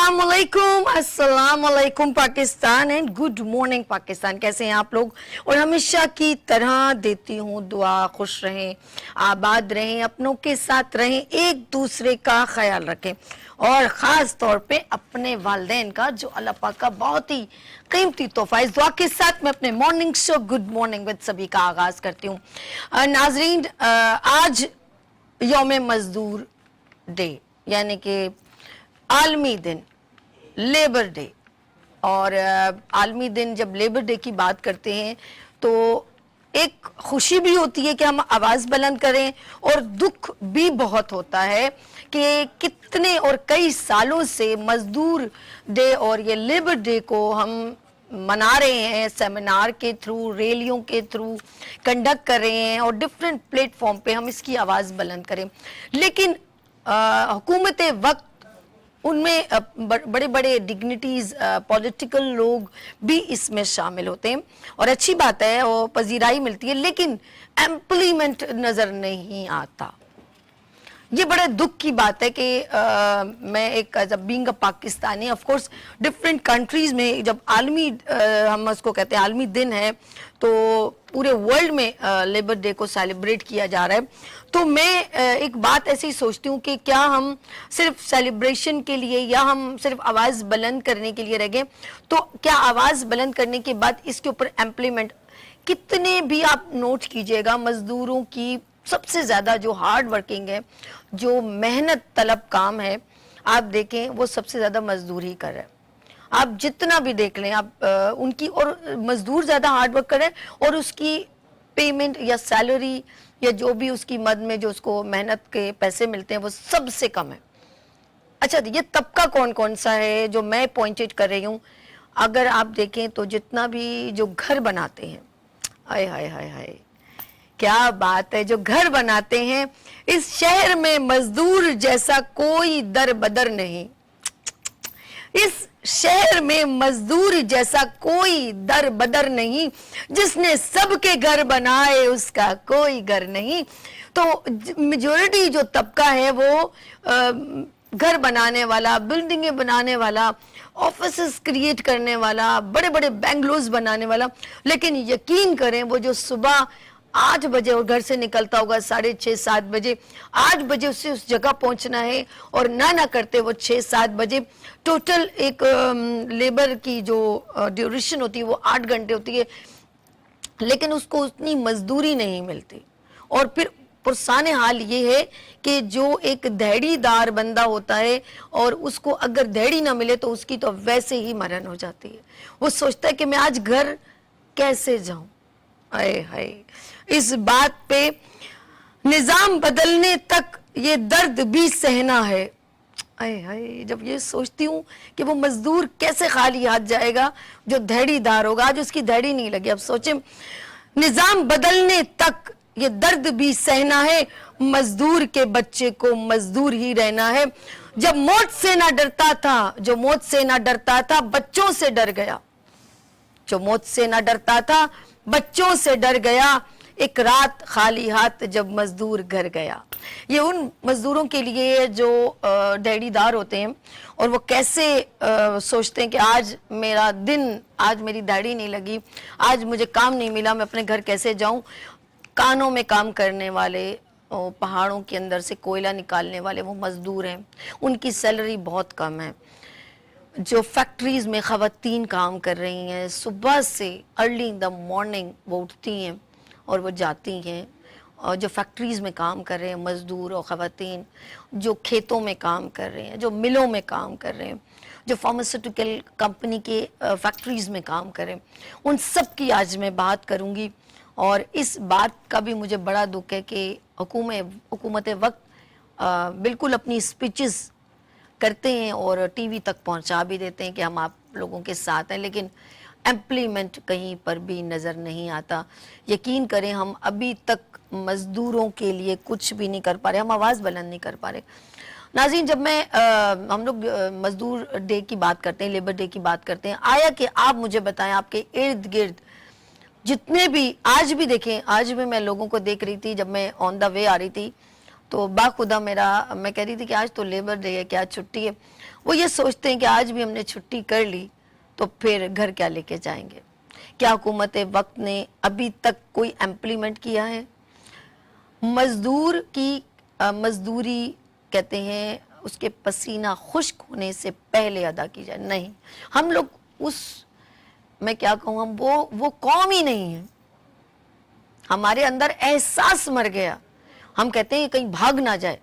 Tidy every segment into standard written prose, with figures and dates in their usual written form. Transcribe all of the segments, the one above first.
अस्सलाम वालेकुम Pakistan and good morning Pakistan. कैसे हैं आप लोग? और हमेशा की तरह देती हूँ दुआ, खुश रहें, आबाद रहें, अपनों के साथ रहें, एक दूसरे का ख्याल रखें और ख़ास तौर पे अपने वालिदैन का जो अल्लाह पाक का बहुत ही कीमती तोहफा है। इस दुआ के साथ मैं अपने morning show good morning with सभी का आगाज़ करती हूँ। नाजरीन, आज यौम मजदूर डे यानी कि आलमी दिन, लेबर डे। और आलमी दिन जब लेबर डे की बात करते हैं तो एक खुशी भी होती है कि हम आवाज़ बुलंद करें और दुख भी बहुत होता है कि कितने और कई सालों से मजदूर डे और ये लेबर डे को हम मना रहे हैं, सेमिनार के थ्रू, रैलियों के थ्रू कंडक्ट कर रहे हैं और डिफरेंट प्लेटफॉर्म पे हम इसकी आवाज़ बुलंद करें। लेकिन हुकूमत वक्त उनमें बड़े बड़े डिग्निटीज़, पॉलिटिकल लोग भी इसमें शामिल होते हैं और अच्छी बात है और पजीराई मिलती है, लेकिन एम्प्लीमेंट नज़र नहीं आता। ये बड़े दुख की बात है कि मैं एक जब being a Pakistani, of course different countries में जब आलमी हम उसको कहते हैं आलमी दिन है तो पूरे वर्ल्ड में लेबर डे को सेलिब्रेट किया जा रहा है, तो मैं एक बात ऐसी सोचती हूँ कि क्या हम सिर्फ सेलिब्रेशन के लिए या हम सिर्फ आवाज़ बुलंद करने के लिए रह गए? तो क्या आवाज़ बुलंद करने के बाद इसके ऊपर एम्प्लीमेंट कितने भी आप नोट कीजिएगा, मज़दूरों की सबसे ज़्यादा जो हार्ड वर्किंग है, जो मेहनत तलब काम है, आप देखें वो सबसे ज़्यादा मजदूर ही कर रहे हैं। आप जितना भी देख लें, आप उनकी और मजदूर ज़्यादा हार्ड वर्क कर रहे हैं और उसकी पेमेंट या सैलरी या जो भी उसकी मद में जो उसको मेहनत के पैसे मिलते हैं वो सबसे कम है। अच्छा, ये तबका कौन कौन सा है जो मैं पॉइंटेड कर रही हूँ? अगर आप देखें तो जितना भी जो घर बनाते हैं, हाय हाय हाय हाय क्या बात है, जो घर बनाते हैं, इस शहर में मजदूर जैसा कोई दर बदर नहीं। इस शहर में मजदूर जैसा कोई दर बदर नहीं, जिसने सबके घर बनाए उसका कोई घर नहीं। तो मेजॉरिटी जो तबका है वो घर बनाने वाला, बिल्डिंगें बनाने वाला, ऑफिसेस क्रिएट करने वाला, बड़े बड़े बेंगलोज बनाने वाला, लेकिन यकीन करें वो जो सुबह 8 बजे और घर से निकलता होगा 6:30-7 बजे, 8 बजे उसे उस जगह पहुंचना है और ना करते वो 6-7 बजे, टोटल एक लेबर की जो ड्यूरेशन होती है वो 8 घंटे होती है, लेकिन उसको उतनी मजदूरी नहीं मिलती। और फिर पुरसाने हाल ये है कि जो एक दिहाड़ीदार बंदा होता है और उसको अगर दिहाड़ी ना मिले तो उसकी तो वैसे ही मरण हो जाती है। वो सोचता है कि मैं आज घर कैसे जाऊं। आए हाय, इस बात पे निजाम बदलने तक ये दर्द भी सहना है। आए हाय, जब ये सोचती हूँ कि वो मजदूर कैसे खाली हाथ जाएगा जो दिहाड़ीदार होगा, आज उसकी दिहाड़ी नहीं लगी। अब सोचे, निजाम बदलने तक ये दर्द भी सहना है, मजदूर के बच्चे को मजदूर ही रहना है। जब मौत से ना डरता था, जो मौत से ना डरता था बच्चों से डर गया, जो मौत से ना डरता था बच्चों से डर गया, एक रात खाली हाथ जब मजदूर घर गया। ये उन मजदूरों के लिए जो दिहाड़ीदार होते हैं और वो कैसे सोचते हैं कि आज मेरा दिन, आज मेरी दिहाड़ी नहीं लगी, आज मुझे काम नहीं मिला, मैं अपने घर कैसे जाऊं। कानों में काम करने वाले, पहाड़ों के अंदर से कोयला निकालने वाले वो मजदूर हैं, उनकी सैलरी बहुत कम है। जो फैक्ट्रीज़ में ख़वातीन काम कर रही हैं, सुबह से अर्ली इन द मॉर्निंग वो उठती हैं और वो जाती हैं, और जो फैक्ट्रीज़ में काम कर रहे हैं मज़दूर और ख़वातीन, जो खेतों में काम कर रहे हैं, जो मिलों में काम कर रहे हैं, जो फार्मास्यूटिकल कंपनी के फैक्ट्रीज़ में काम कर रहे हैं, उन सब की आज मैं बात करूँगी। और इस बात का भी मुझे बड़ा दुख है कि हुकूमत वक्त बिल्कुल अपनी स्पीचेस करते हैं और टीवी तक पहुंचा भी देते हैं कि हम आप लोगों के साथ हैं, लेकिन एम्प्लीमेंट कहीं पर भी नज़र नहीं आता। यकीन करें हम अभी तक मज़दूरों के लिए कुछ भी नहीं कर पा रहे, हम आवाज़ बुलंद नहीं कर पा रहे। नाज़रीन, जब मैं हम लोग मज़दूर डे की बात करते हैं, लेबर डे की बात करते हैं, आया कि आप मुझे बताएं आपके इर्द गिर्द जितने भी, आज भी देखें, आज भी मैं लोगों को देख रही थी जब मैं ऑन द वे आ रही थी تو باخुदा मेरा, मैं कह रही थी कि आज तो लेबर डे है, क्या छुट्टी है, वो ये सोचते हैं कि आज भी हमने छुट्टी कर ली तो फिर घर क्या लेके जाएंगे। क्या हुकूमत वक्त ने अभी तक कोई इम्प्लीमेंट किया है? मजदूर की मजदूरी कहते हैं उसके पसीना खुश्क होने से पहले अदा की जाए, नहीं, हम लोग उस, मैं क्या कहूँ, हम वो कौम ही नहीं है। हमारे अंदर एहसास मर गया, हम कहते हैं कहीं भाग ना जाए,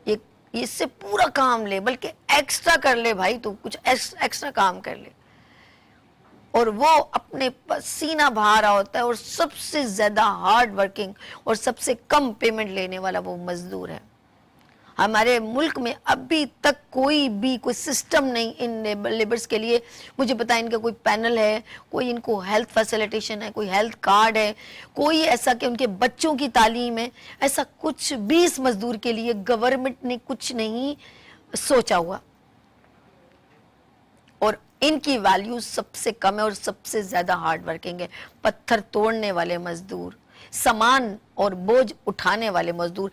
ये इससे पूरा काम ले, बल्कि एक्स्ट्रा कर ले भाई, तू कुछ एक्स्ट्रा काम कर ले, और वो अपने पसीना बहा रहा होता है, और सबसे ज्यादा हार्ड वर्किंग और सबसे कम पेमेंट लेने वाला वो मजदूर है। हमारे मुल्क में अभी तक कोई सिस्टम नहीं इन लेबर्स के लिए। मुझे पता है इनका कोई पैनल है, कोई इनको हेल्थ फैसिलिटेशन है, कोई हेल्थ कार्ड है, कोई ऐसा कि उनके बच्चों की तालीम है, ऐसा कुछ भी इस मजदूर के लिए गवर्नमेंट ने कुछ नहीं सोचा हुआ। और इनकी वैल्यू सबसे कम है और सबसे ज्यादा हार्ड वर्किंग है। पत्थर तोड़ने वाले मजदूर, सामान और बोझ उठाने वाले मजदूर,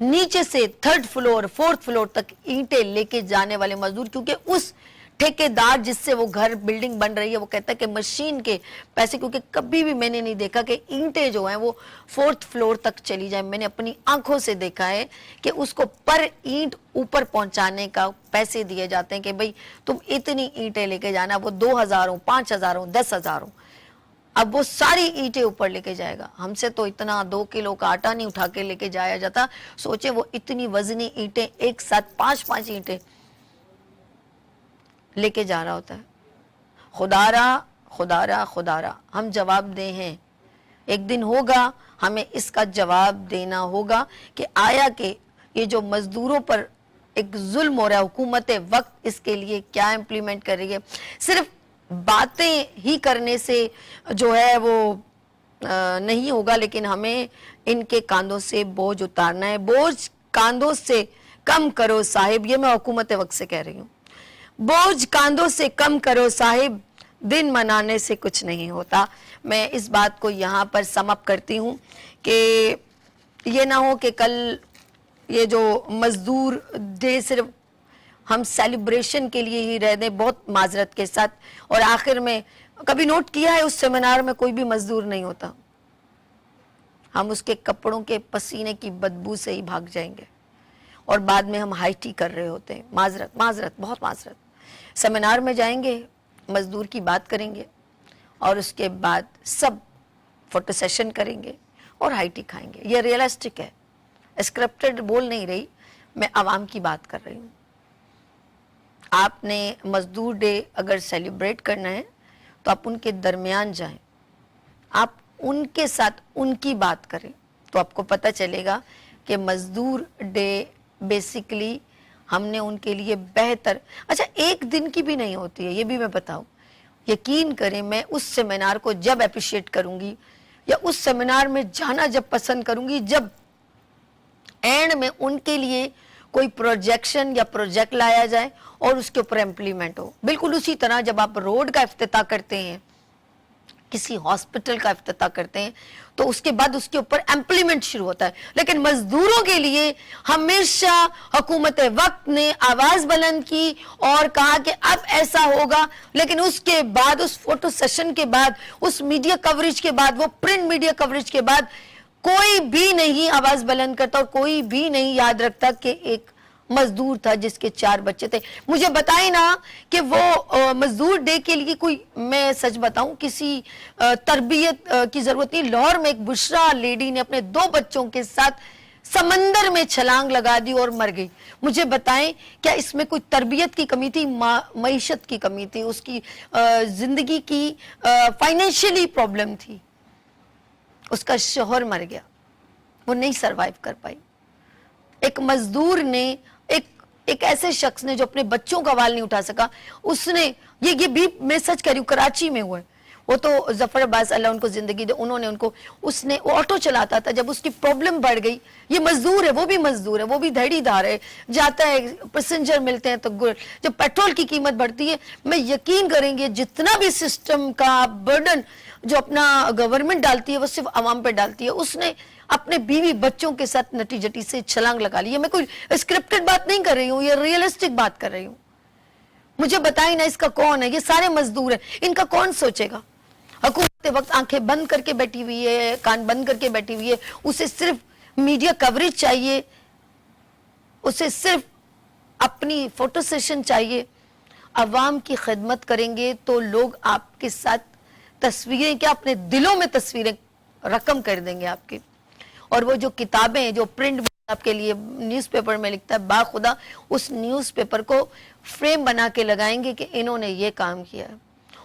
नीचे से 3rd फ्लोर 4th फ्लोर तक ईंटें लेके जाने वाले मजदूर, क्योंकि उस ठेकेदार जिससे वो घर बिल्डिंग बन रही है वो कहता है कि मशीन के पैसे, क्योंकि कभी भी मैंने नहीं देखा कि ईंटें जो हैं वो 4th फ्लोर तक चली जाए। मैंने अपनी आंखों से देखा है कि उसको पर ईंट ऊपर पहुंचाने का पैसे दिए जाते हैं कि भाई तुम इतनी ईंटें लेके जाना, वो 2000 हो, 5000 हो, 10,000 हो। अब वो सारी ईंटें ऊपर लेके जाएगा। हमसे तो इतना 2 किलो का आटा नहीं उठा के लेके जाया जाता। सोचे वो इतनी वजनी ईंटें एक साथ 5-5 ईंटें लेके जा रहा होता है। खुदारा खुदारा खुदारा, हम जवाब दे हैं, एक दिन होगा हमें इसका जवाब देना होगा कि आया कि ये जो मजदूरों पर एक जुल्म हो रहा है, हुकूमत वक्त इसके लिए क्या इम्प्लीमेंट कर रही है। सिर्फ बातें ही करने से जो है वो नहीं होगा, लेकिन हमें इनके कांधों से बोझ उतारना है। बोझ कांधों से कम करो साहिब, ये मैं हुकूमत वक्त से कह रही हूँ। बोझ कांधों से कम करो साहिब, दिन मनाने से कुछ नहीं होता। मैं इस बात को यहाँ पर समअप करती हूँ कि ये ना हो कि कल ये जो मजदूर डे सिर्फ हम सेलिब्रेशन के लिए ही रह दें, बहुत माजरत के साथ, और आखिर में कभी नोट किया है उस सेमिनार में कोई भी मजदूर नहीं होता, हम उसके कपड़ों के पसीने की बदबू से ही भाग जाएंगे और बाद में हम हाई टी कर रहे होते हैं। माजरत माजरत बहुत माजरत। सेमिनार में जाएंगे, मजदूर की बात करेंगे और उसके बाद सब फोटो सेशन करेंगे और हाई टी खाएंगे। ये रियलिस्टिक है, स्क्रिप्टेड बोल नहीं रही, मैं आवाम की बात कर रही हूँ। आपने मजदूर डे अगर सेलिब्रेट करना है तो आप उनके दरमियान जाएं, आप उनके साथ उनकी बात करें, तो आपको पता चलेगा कि मजदूर डे बेसिकली हमने उनके लिए बेहतर, अच्छा एक दिन की भी नहीं होती है, ये भी मैं बताऊं। यकीन करें, मैं उस सेमिनार को जब अप्रिशिएट करूंगी या उस सेमिनार में जाना जब पसंद करूंगी जब एंड में उनके लिए कोई प्रोजेक्शन या प्रोजेक्ट लाया जाए और उसके ऊपर इम्प्लीमेंट हो। बिल्कुल उसी तरह जब आप रोड का इफ्तिताह करते हैं, किसी हॉस्पिटल का इफ्तिताह करते हैं, तो उसके बाद उसके ऊपर इम्प्लीमेंट शुरू होता है। लेकिन मजदूरों के लिए हमेशा हुकूमत वक्त ने आवाज बुलंद की और कहा कि अब ऐसा होगा, लेकिन उसके बाद, उस फोटो सेशन के बाद, उस मीडिया कवरेज के बाद, वो प्रिंट मीडिया कवरेज के बाद कोई भी नहीं आवाज बुलंद करता और कोई भी नहीं याद रखता कि एक मजदूर था जिसके 4 बच्चे थे। मुझे बताए ना कि वो मजदूर डे के लिए कोई, मैं सच बताऊं, किसी तरबियत की जरूरत नहीं। लाहौर में एक बुशरा लेडी ने अपने 2 बच्चों के साथ समंदर में छलांग लगा दी और मर गई। मुझे बताएं क्या इसमें कोई तरबियत की कमी थी, मईशत की कमी थी, उसकी जिंदगी की फाइनेंशियली प्रॉब्लम थी। उसका शोहर मर गया, वो नहीं सरवाइव कर पाई। एक मजदूर ने, एक ऐसे शख्स ने जो अपने बच्चों का वाल नहीं उठा सका, उसने, ये भी मैं सच कह रही हूँ, कराची में हुआ है, وہ تو ظفر عباس اللہ ان کو زندگی دے, انہوں نے ان کو, اس نے آٹو چلاتا تھا, جب اس کی پرابلم بڑھ گئی, یہ مزدور ہے, وہ بھی مزدور ہے, وہ بھی دھڑی دار ہے, جاتا ہے پیسنجر ملتے ہیں تو جب پیٹرول کی قیمت بڑھتی ہے, میں یقین کریں گے جتنا بھی سسٹم کا برڈن جو اپنا گورنمنٹ ڈالتی ہے وہ صرف عوام پہ ڈالتی ہے. اس نے اپنے بیوی بچوں کے ساتھ نٹی جٹی سے چھلانگ لگا لی ہے. میں کوئی اسکرپٹڈ بات نہیں کر رہی ہوں, یہ ریئلسٹک بات کر رہی ہوں. مجھے بتائیں نا اس کا کون ہے, یہ سارے مزدور ہیں, ان کا کون سوچے گا؟ حکومت وقت آنکھیں بند کر کے بیٹھی ہوئی ہے, کان بند کر کے بیٹھی ہوئی ہے, اسے صرف میڈیا کوریج چاہیے, اسے صرف اپنی فوٹو سیشن چاہیے. عوام کی خدمت کریں گے تو لوگ آپ کے ساتھ تصویریں کیا اپنے دلوں میں تصویریں رقم کر دیں گے آپ کی. اور وہ جو کتابیں جو پرنٹ آپ کے لیے نیوز پیپر میں لکھتا ہے, باخدا اس نیوز پیپر کو فریم بنا کے لگائیں گے کہ انہوں نے یہ کام کیا ہے.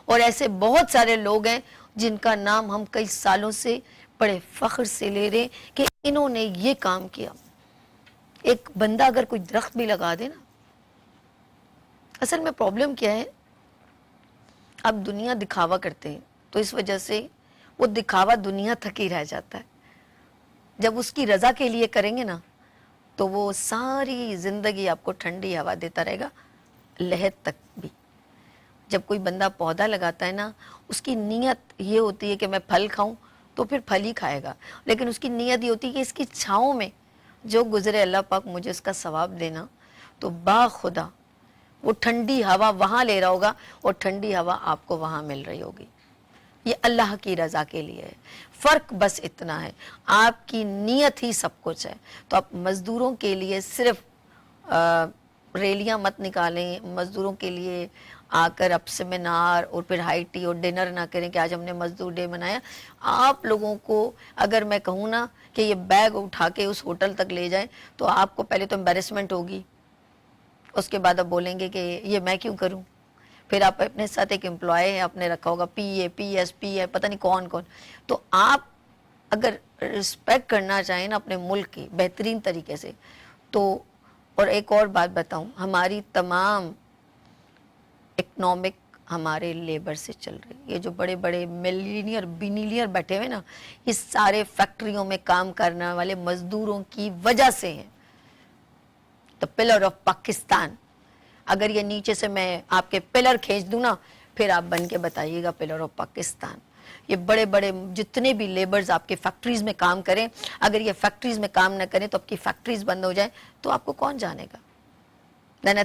اور ایسے بہت سارے لوگ ہیں جن کا نام ہم کئی سالوں سے بڑے فخر سے لے رہے ہیں کہ انہوں نے یہ کام کیا. ایک بندہ اگر کوئی درخت بھی لگا دے نا, اصل میں پرابلم کیا ہے, اب دنیا دکھاوا کرتے ہیں تو اس وجہ سے وہ دکھاوا دنیا تک ہی رہ جاتا ہے. جب اس کی رضا کے لیے کریں گے نا تو وہ ساری زندگی آپ کو ٹھنڈی ہوا دیتا رہے گا, لہد تک بھی. جب کوئی بندہ پودا لگاتا ہے نا, اس کی نیت یہ ہوتی ہے کہ میں پھل کھاؤں, تو پھر پھل ہی کھائے گا, لیکن اس کی نیت یہ ہوتی ہے کہ اس کی چھاؤں میں جو گزرے اللہ پاک مجھے اس کا ثواب دینا. تو باخدا وہ ٹھنڈی ہوا وہاں لے رہا ہوگا اور ٹھنڈی ہوا آپ کو وہاں مل رہی ہوگی. یہ اللہ کی رضا کے لیے ہے. فرق بس اتنا ہے, آپ کی نیت ہی سب کچھ ہے. تو آپ مزدوروں کے لیے صرف ریلیاں مت نکالیں, مزدوروں کے لیے آ کر اب سیمینار اور پھر ہائی ٹی اور ڈنر نہ کریں کہ آج ہم نے مزدور ڈے منایا. آپ لوگوں کو اگر میں کہوں نا کہ یہ بیگ اٹھا کے اس ہوٹل تک لے جائیں تو آپ کو پہلے تو امبیرسمنٹ ہوگی, اس کے بعد آپ بولیں گے کہ یہ میں کیوں کروں. پھر آپ اپنے ساتھ ایک امپلائی ہے, آپ نے رکھا ہوگا پی اے پی ایس پی ہے, پتہ نہیں کون کون. تو آپ اگر رسپیکٹ کرنا چاہیں نا اپنے ملک کی بہترین طریقے سے تو, اور ایک اور بات بتاؤں, ہماری تمام اکنامک ہمارے لیبر سے چل رہی. یہ جو بڑے بڑے ملینئر بینیلئر بیٹھے ہوئے نا, یہ سارے فیکٹریوں میں کام کرنے والے مزدوروں کی وجہ سے ہیں. تو پلر آف پاکستان, اگر یہ نیچے سے میں آپ کے پلر کھینچ دوں نا, پھر آپ بن کے بتائیے گا پلر آف پاکستان. یہ بڑے بڑے جتنے بھی لیبرز آپ کے فیکٹریز میں کام کریں, اگر یہ فیکٹریز میں کام نہ کریں تو آپ کی فیکٹریز بند ہو جائیں تو آپ کو کون جانے گا.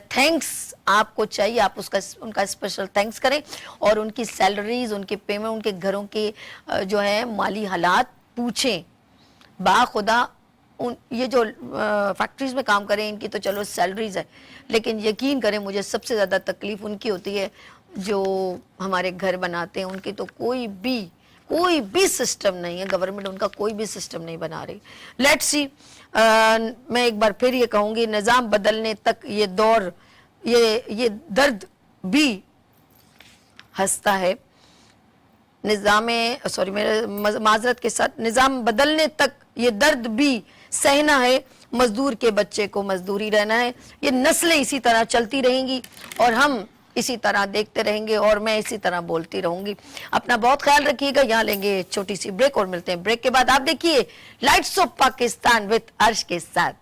تھینکس آپ کو چاہیے, آپ ان کا اسپیشل تھینکس کریں اور ان کی سیلریز, ان کے پیمنٹ, ان کے گھروں کے جو ہے مالی حالات پوچھیں. باخدا یہ جو فیکٹریز میں کام کریں ان کی تو چلو سیلریز ہے, لیکن یقین کریں مجھے سب سے زیادہ تکلیف ان کی ہوتی ہے جو ہمارے گھر بناتے ہیں. ان کی تو کوئی بھی سسٹم نہیں ہے, گورنمنٹ ان کا کوئی بھی سسٹم نہیں بنا رہی. لیٹس سی, میں ایک بار پھر یہ کہوں گی, نظام بدلنے تک یہ دور, یہ درد بھی ہنستا ہے. معذرت کے ساتھ, نظام بدلنے تک یہ درد بھی سہنا ہے. مزدور کے بچے کو مزدوری رہنا ہے. یہ نسلیں اسی طرح چلتی رہیں گی اور ہم اسی طرح دیکھتے رہیں گے اور میں اسی طرح بولتی رہوں گی. اپنا بہت خیال رکھیے گا. یہاں لیں گے چھوٹی سی بریک اور ملتے ہیں بریک کے بعد. آپ دیکھیے لائٹس آف پاکستان وتھ عرش کے ساتھ.